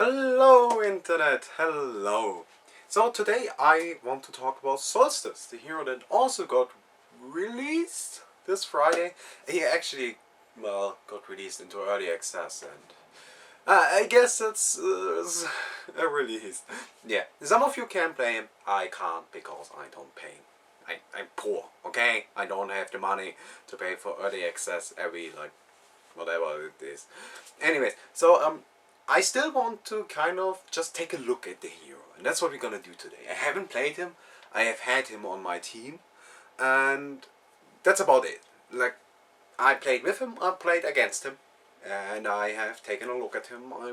Hello Internet, hello. So today I want to talk about Solstice, the hero that also got released this Friday. He actually, got released into early access and I guess it's a release. Yeah, some of you can play him, I can't because I don't pay. I'm poor, okay? I don't have the money to pay for early access every, whatever it is. Anyways, so I still want to kind of just take a look at the hero, and that's what we're gonna do today. I haven't played him. I have had him on my team, and that's about it. Like, I played with him, I played against him, and I have taken a look at him. I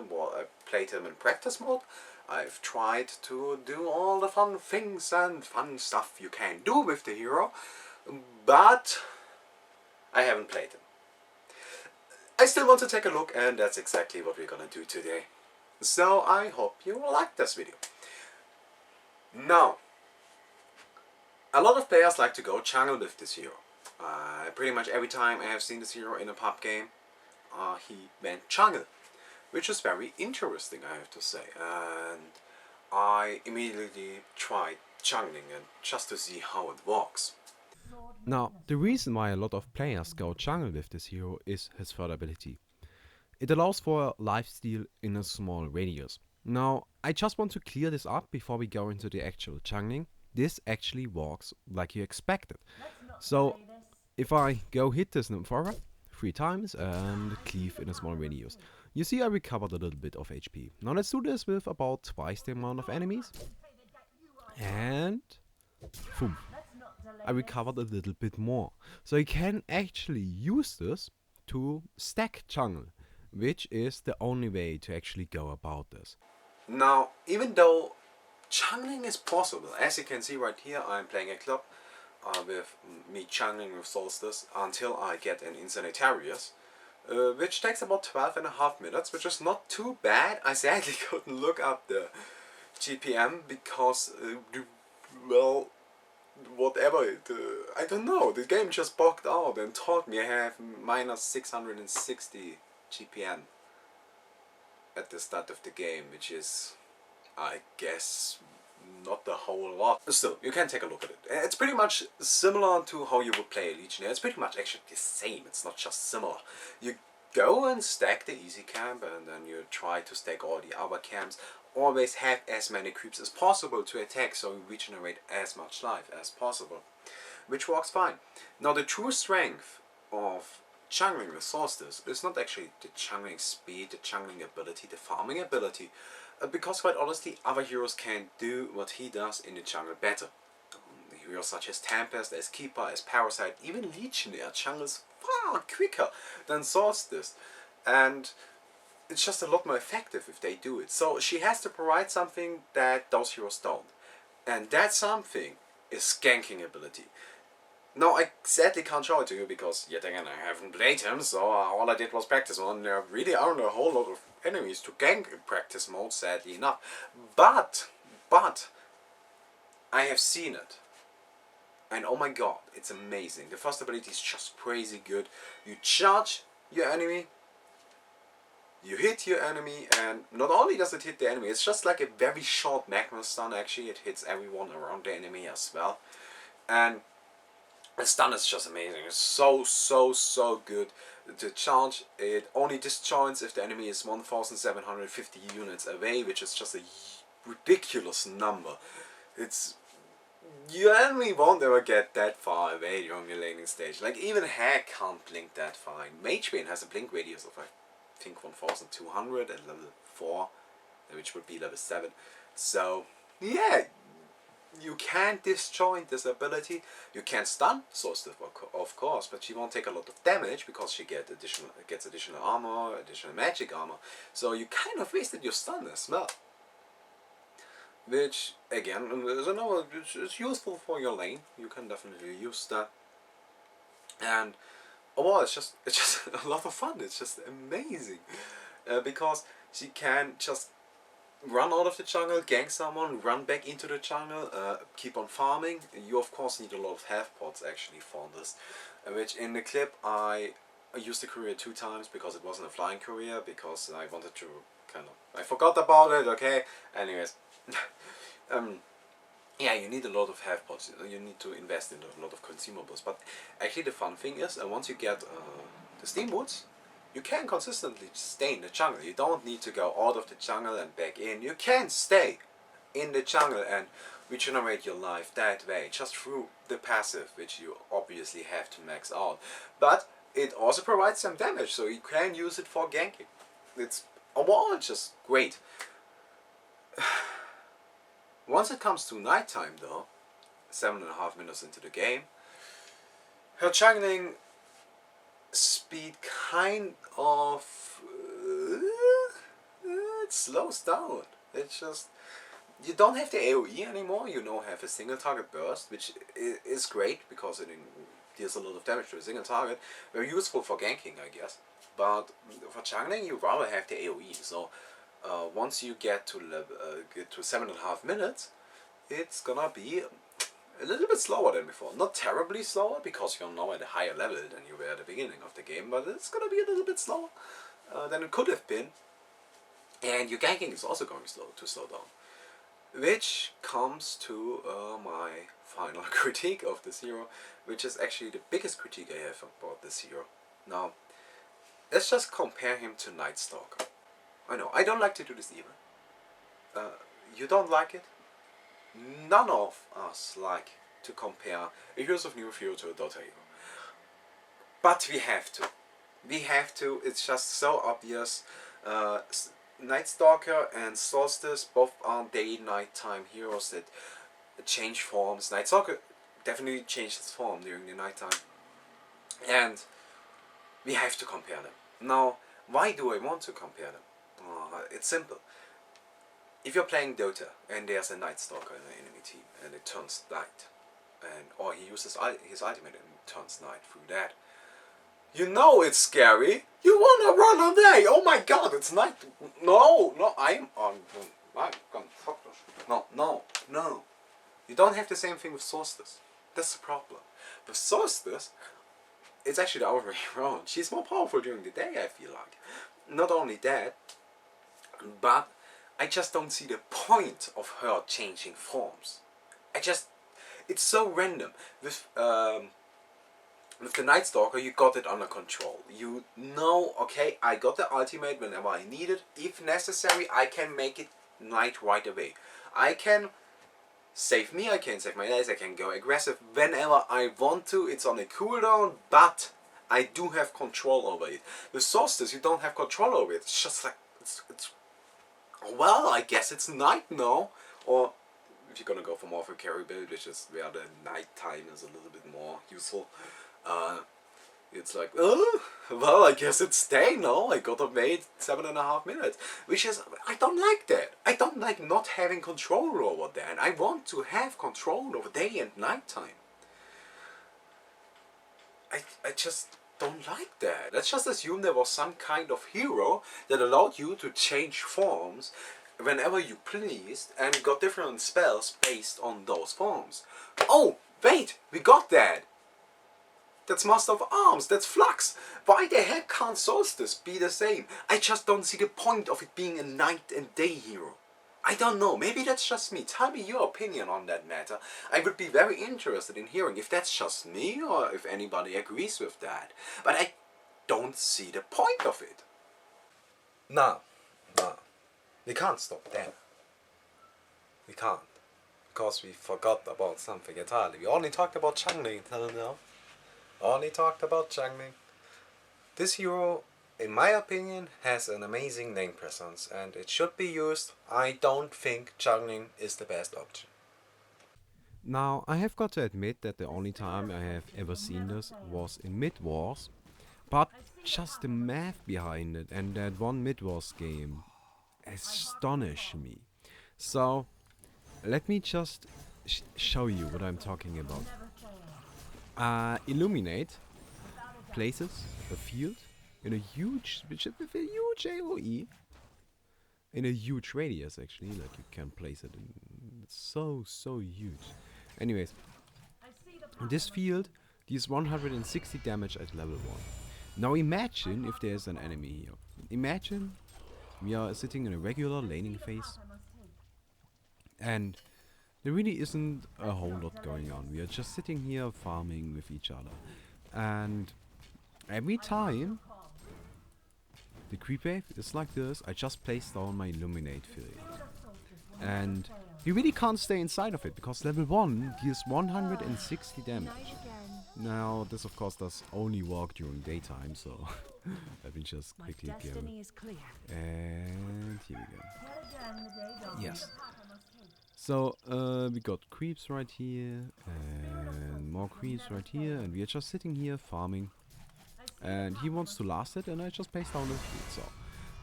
played him in practice mode. I've tried to do all the fun things and fun stuff you can do with the hero, but I haven't played him. I still want to take a look, and that's exactly what we're gonna do today. So I hope you will like this video. Now, a lot of players like to go jungle with this hero. Pretty much every time I have seen this hero in a pub game, he went jungle, which is very interesting, I have to say. And I immediately tried jungling and just to see how it works. Now, the reason why a lot of players go jungle with this hero is his third ability. It allows for a lifesteal in a small radius. Now, I just want to clear this up before we go into the actual jungling. This actually works like you expected. So, if I go hit this Nymphora 3 times and cleave in a small radius, you see I recovered a little bit of HP. Now let's do this with about twice the amount of enemies. And boom, I recovered a little bit more. So you can actually use this to stack jungle, which is the only way to actually go about this. Now, even though jungling is possible, as you can see right here, I'm playing a club with me jungling with Solstice until I get an Insanitarius, which takes about 12.5 minutes, which is not too bad. I sadly couldn't look up the GPM because, well, whatever, I don't know, the game just bugged out and told me I have minus 660 GPM at the start of the game, which is, I guess, not the whole lot. Still, you can take a look at it. It's pretty much similar to how you would play a Legionnaire. It's pretty much actually the same, it's not just similar. You go and stack the easy camp, and then you try to stack all the other camps. Always have as many creeps as possible to attack, so you regenerate as much life as possible, which works fine. Now, the true strength of jungling with Solstice is not actually the jungling speed, the jungling ability, the farming ability, because quite honestly, other heroes can do what he does in the jungle better. Heroes such as Tempest, as Keeper, as Parasite, even Legionnaire jungles far quicker than Solstice, and it's just a lot more effective if they do it. So she has to provide something that those heroes don't, and that something is skanking ability. Now, I sadly can't show it to you because, yet again, I haven't played him, so all I did was practice on. There really aren't a whole lot of enemies to gank in practice mode, sadly enough. But, I have seen it. And oh my god, it's amazing. The first ability is just crazy good. You charge your enemy, you hit your enemy, and not only does it hit the enemy, it's just like a very short magma stun actually. It hits everyone around the enemy as well. And the stun is just amazing. It's so good. The charge, it only disjoints if the enemy is 1750 units away, which is just a ridiculous number. It's, your enemy won't ever get that far away during the laning stage. Like, even Hack can't blink that far. Magebane has a blink radius of, I think, 1200 at level 4, which would be level 7. So, yeah, you can disjoint this ability. You can stun Solstice, of course, but she won't take a lot of damage because she gets additional armor, additional magic armor. So you kind of wasted your stun as well. Which, again, is another, it's useful for your lane. You can definitely use that. And overall, it's just a lot of fun. It's just amazing because she can just run out of the jungle, gank someone, run back into the jungle, keep on farming. You of course need a lot of health pots actually for this, which in the clip I used the courier 2 times because it wasn't a flying courier, because I wanted to kind of, I forgot about it. Okay. Anyways, yeah, you need a lot of half pots. You need to invest in a lot of consumables. But actually, the fun thing is, once you get the steam boots, you can consistently stay in the jungle. You don't need to go out of the jungle and back in. You can stay in the jungle and regenerate your life that way, just through the passive, which you obviously have to max out. But it also provides some damage, so you can use it for ganking. It's overall just great. Once it comes to nighttime though, 7.5 minutes into the game, her jungling speed kind of it slows down. It's just, you don't have the AoE anymore. You now have a single target burst, which is great because it deals a lot of damage to a single target. Very useful for ganking, I guess. But for jungling, you rather have the AoE. So once you get to 7.5 minutes, it's gonna be a little bit slower than before. Not terribly slower, because you're now at a higher level than you were at the beginning of the game, but it's gonna be a little bit slower than it could have been. And your ganking is also going to slow down. Which comes to my final critique of this hero, which is actually the biggest critique I have about this hero. Now, let's just compare him to Night Stalker. I know, I don't like to do this either. You don't like it? None of us like to compare a Heroes of New Hero to a Dota hero. But we have to. We have to, it's just so obvious. Night Stalker and Solstice both are day-nighttime heroes that change forms. Night Stalker definitely changed its form during the nighttime. And we have to compare them. Now, why do I want to compare them? It's simple. If you're playing Dota and there's a Night Stalker in the enemy team and it turns night, or he uses his ultimate and it turns night through that, you know it's scary. You wanna run away. Oh my god, it's night. No, I'm gonna fuck this. No. You don't have the same thing with Solstice. That's the problem. With Solstice, it's actually the other way around. She's more powerful during the day, I feel like. Not only that, but I just don't see the point of her changing forms. It's so random. With the Night Stalker, you got it under control. You know, okay, I got the ultimate whenever I need it. If necessary, I can make it night right away. I can save me, I can save my allies, I can go aggressive whenever I want to. It's on a cooldown, but I do have control over it. With Solstice, you don't have control over it. It's just like, it's well, I guess it's night now. Or if you're gonna go for more of a carry build, which is where the night time is a little bit more useful. It's like, well, I guess it's day now. I gotta wait 7.5 minutes. Which is, I don't like that. I don't like not having control over that. I want to have control over day and night time. I just don't like that. Let's just assume there was some kind of hero that allowed you to change forms whenever you pleased and got different spells based on those forms. Oh, wait, we got that. That's Master of Arms, that's Flux. Why the heck can't Solstice be the same? I just don't see the point of it being a night and day hero. I don't know, maybe that's just me. Tell me your opinion on that matter. I would be very interested in hearing if that's just me or if anybody agrees with that. But I don't see the point of it. No. We can't stop there. We can't. Because we forgot about something entirely. We only talked about ChunLi until now. Only talked about jungling. This hero, in my opinion, has an amazing lane presence and it should be used. I don't think jungling is the best option. Now, I have got to admit that the only time I have ever seen this was in Mid-Wars, but just the math behind it and that one Mid-Wars game astonished me. So, let me just show you what I'm talking about. Illuminate places a field in a huge, with a huge AoE, in a huge radius actually, like you can place it in, it's so huge. Anyways, this field deals 160 damage at level 1. Now imagine if there's an enemy here. Imagine We are sitting in a regular laning phase, and there really isn't a whole lot going on. We are just sitting here farming with each other. And every time the creep wave is like this, I just place down my Illuminate field. And you really can't stay inside of it, because level 1 deals 160 damage. Now, this of course does only work during daytime, so let me just quickly go. And here we go. Yes. So, we got creeps right here, and more creeps right here, and we are just sitting here farming. And he wants to last it, and I just place down the field. So,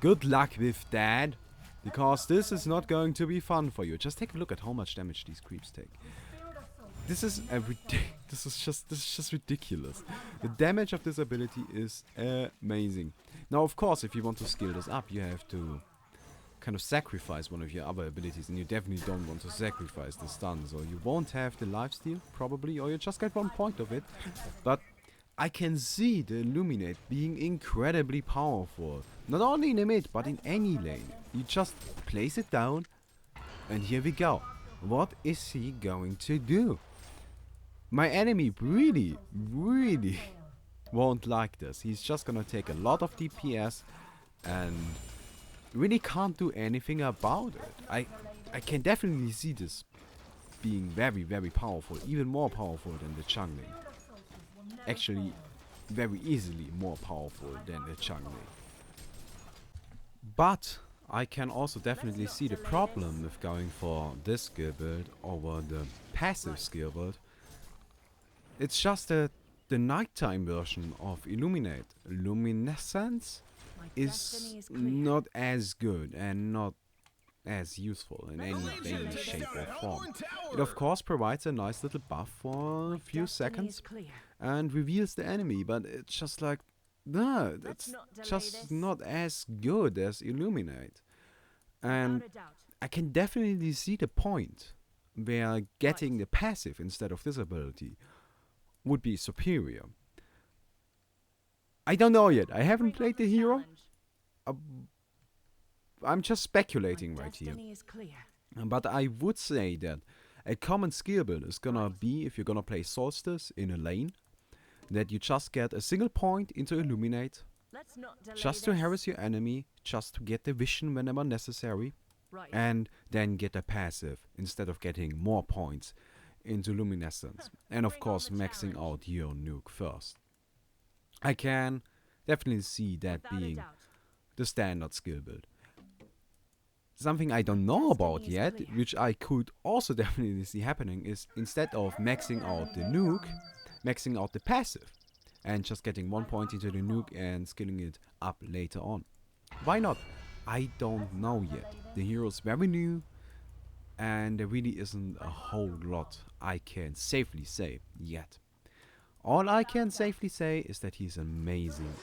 good luck with that, because this is not going to be fun for you. Just take a look at how much damage these creeps take. This is just ridiculous. The damage of this ability is amazing. Now, of course, if you want to skill this up, you have to kind of sacrifice one of your other abilities, and you definitely don't want to sacrifice the stun, so you won't have the lifesteal probably, or you just get 1 point of it. But I can see the Illuminate being incredibly powerful, not only in the mid but in any lane. You just place it down, and here we go. What is he going to do? My enemy really won't like this. He's just gonna take a lot of DPS and really can't do anything about it. I can definitely see this being very powerful, even more powerful than the ChunLi. Actually, very easily more powerful than the ChunLi. But I can also definitely see the problem with going for this skill build over the passive skill build. It's just that the nighttime version of Illuminate, Luminescence, is not as good and not as useful in any daily shape or form. It of course provides a nice little buff for a few seconds and reveals the enemy, but it's just like, no, it's just not as good as Illuminate. And I can definitely see the point where getting the passive instead of this ability would be superior. I don't know yet. I haven't played the hero. I'm just speculating right here. But I would say that a common skill build is gonna be, if you're gonna play Solstice in a lane, that you just get a single point into Illuminate, just to harass your enemy, just to get the vision whenever necessary, and then get a passive instead of getting more points into Luminescence. And of course maxing out your nuke first. I can definitely see that being the standard skill build. Something I don't know about yet, which I could also definitely see happening, is instead of maxing out the nuke, maxing out the passive and just getting 1 point into the nuke and skilling it up later on. Why not? I don't know yet. The hero's very new and there really isn't a whole lot I can safely say yet. All I can safely say is that he's amazing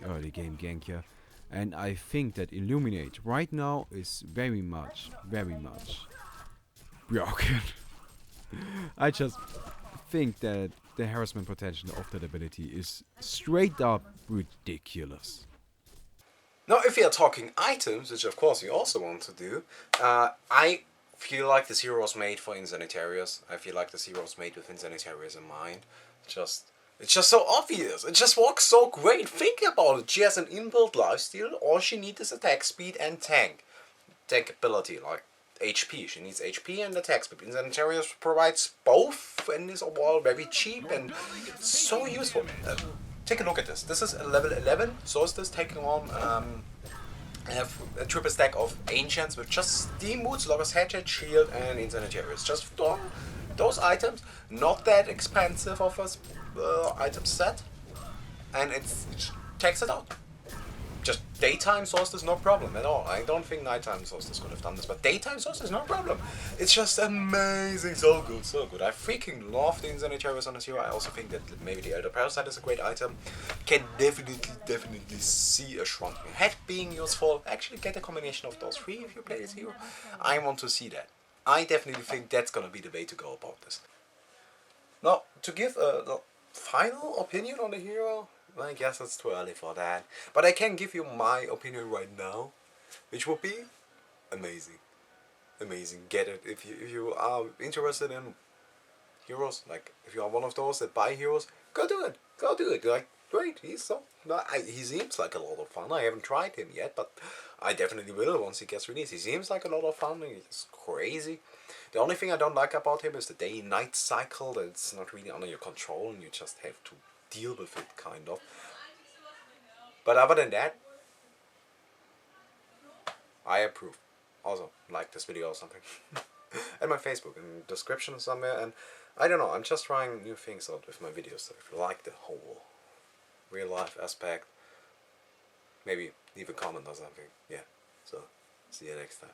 early game ganker, and I think that Illuminate right now is very much broken. I just think that the harassment potential of that ability is straight up ridiculous. Now, if we are talking items, which of course we also want to do, I feel like this hero was made for Insanitarius. I feel like this hero was made with Insanitarius in mind. It's just so obvious. It just works so great. Think about it. She has an inbuilt lifesteal. All she needs is attack speed and tank ability, like HP. She needs HP and attack speed. Insanitarius provides both and is overall very cheap and so useful. Take a look at this. This is a level 11 Solstice taking on. I have a triple stack of Ancients with just Steam Boots, Logos Hatchet, Shield, and Insanitarius. Just those items, not that expensive of a item set, and it takes it out. Just daytime Solstice, no problem at all. I don't think nighttime Solstice could have done this, but daytime Solstice, no problem. It's just amazing, so good, so good. I freaking love the Insanitarius on this hero. I also think that maybe the Elder Parasite is a great item. Can definitely see a Shrunken Head being useful. Actually get a combination of those three if you play this hero. I want to see that. I definitely think that's gonna be the way to go about this. Now, to give the final opinion on the hero, I guess it's too early for that. But I can give you my opinion right now. which would be amazing. Amazing. Get it. If you are interested in heroes, like if you are one of those that buy heroes, go do it. Go do it. Like, great. He seems like a lot of fun. I haven't tried him yet, but I definitely will once he gets released. He seems like a lot of fun. He's crazy. The only thing I don't like about him is the day-night cycle. That it's not really under your control, and you just have to deal with it, kind of. But other than that, I approve. Also, like this video or something. And my Facebook in the description somewhere. And I don't know, I'm just trying new things out with my videos. So if you like the whole real life aspect, maybe leave a comment or something. Yeah. So, see you next time.